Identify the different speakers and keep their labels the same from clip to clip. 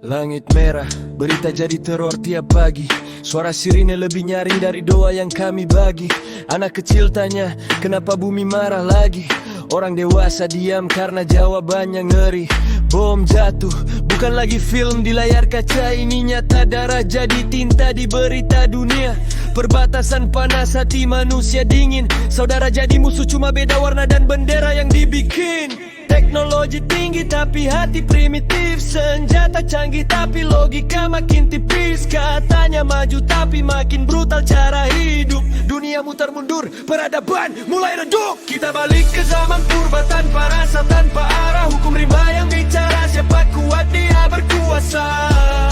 Speaker 1: Langit merah, berita jadi teror tiap pagi. Suara sirine lebih nyaring dari doa yang kami bagi. Anak kecil tanya, kenapa bumi marah lagi? Orang dewasa diam karena jawabannya ngeri. Bom jatuh, bukan lagi film di layar kaca. Ini nyata, darah jadi tinta di berita dunia. Perbatasan panas, hati manusia dingin. Saudara jadi musuh, cuma beda warna dan bendera yang dibikin. Teknologi tinggi tapi hati primitif. Senjata canggih tapi logika makin tipis. Katanya maju tapi makin brutal cara hidup. Dunia muter mundur, peradaban mulai redup. Kita balik ke zaman purba tanpa rasa, tanpa arah. Hukum rimba yang bicara, siapa kuat dia berkuasa.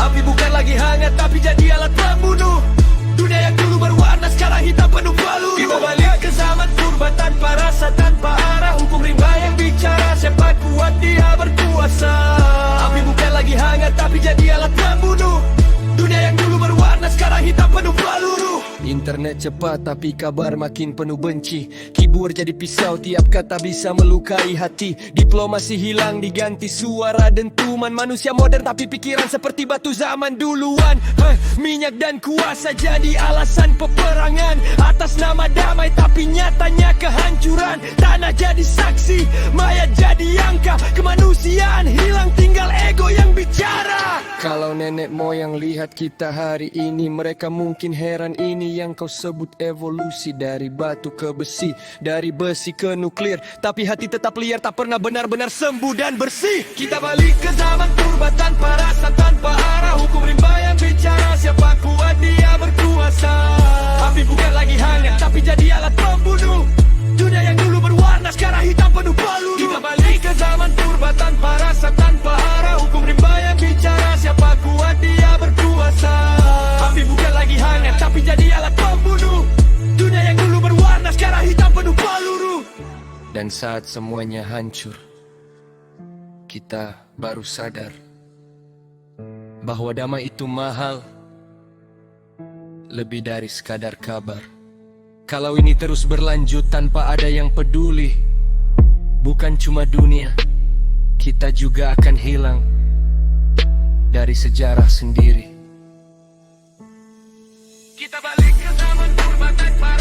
Speaker 1: Api bukan lagi hangat tapi jadi alat pembunuh. Dunia yang dulu berwarna sekarang hitam penuh peluru. Kita balik ke zaman purba tanpa rasa, tanpa arah. Hukum rimba yang bicara, siapa kuat dia berkuasa. Api bukan lagi hangat tapi jadi alat pembunuh. Dunia yang dulu berwarna sekarang hitam penuh peluru. Internet cepat tapi kabar makin penuh benci. Keyboard jadi pisau, tiap kata bisa melukai hati. Diplomasi hilang diganti suara dentuman. Manusia modern tapi pikiran seperti batu zaman duluan. Minyak dan kuasa jadi alasan peperangan. Atas nama damai tapi nyatanya kehancuran. Tanah jadi saksi, mayat jadi angka. Kemanusiaan hilang, tinggal ego yang bicara. Kalau nenek moyang lihat kita hari ini, mereka mungkin heran, ini yang kau sebut evolusi. Dari batu ke besi, dari besi ke nuklir. Tapi hati tetap liar, tak pernah benar-benar sembuh dan bersih. Kita balik ke zaman purba tanpa rasa, tanpa arah. Hukum rimba yang bicara, siapa kuat dia berkuasa. Api bukan lagi hangat tapi jadi alat pembunuh. Dunia yang dulu berwarna sekarang hitam penuh peluru. Kita balik ke zaman purba tanpa rasa, tanpa arah. Hukum rimba yang bicara, siapa kuat dia berkuasa. Api bukan lagi hangat tapi jadi alat pembunuh. Dunia yang dulu berwarna sekarang hitam penuh peluru. Dan saat semuanya hancur, kita baru sadar bahwa damai itu mahal, lebih dari sekadar kabar. Kalau ini terus berlanjut tanpa ada yang peduli, bukan cuma dunia, kita juga akan hilang dari sejarah sendiri. Kita balik ke zaman purba tanpa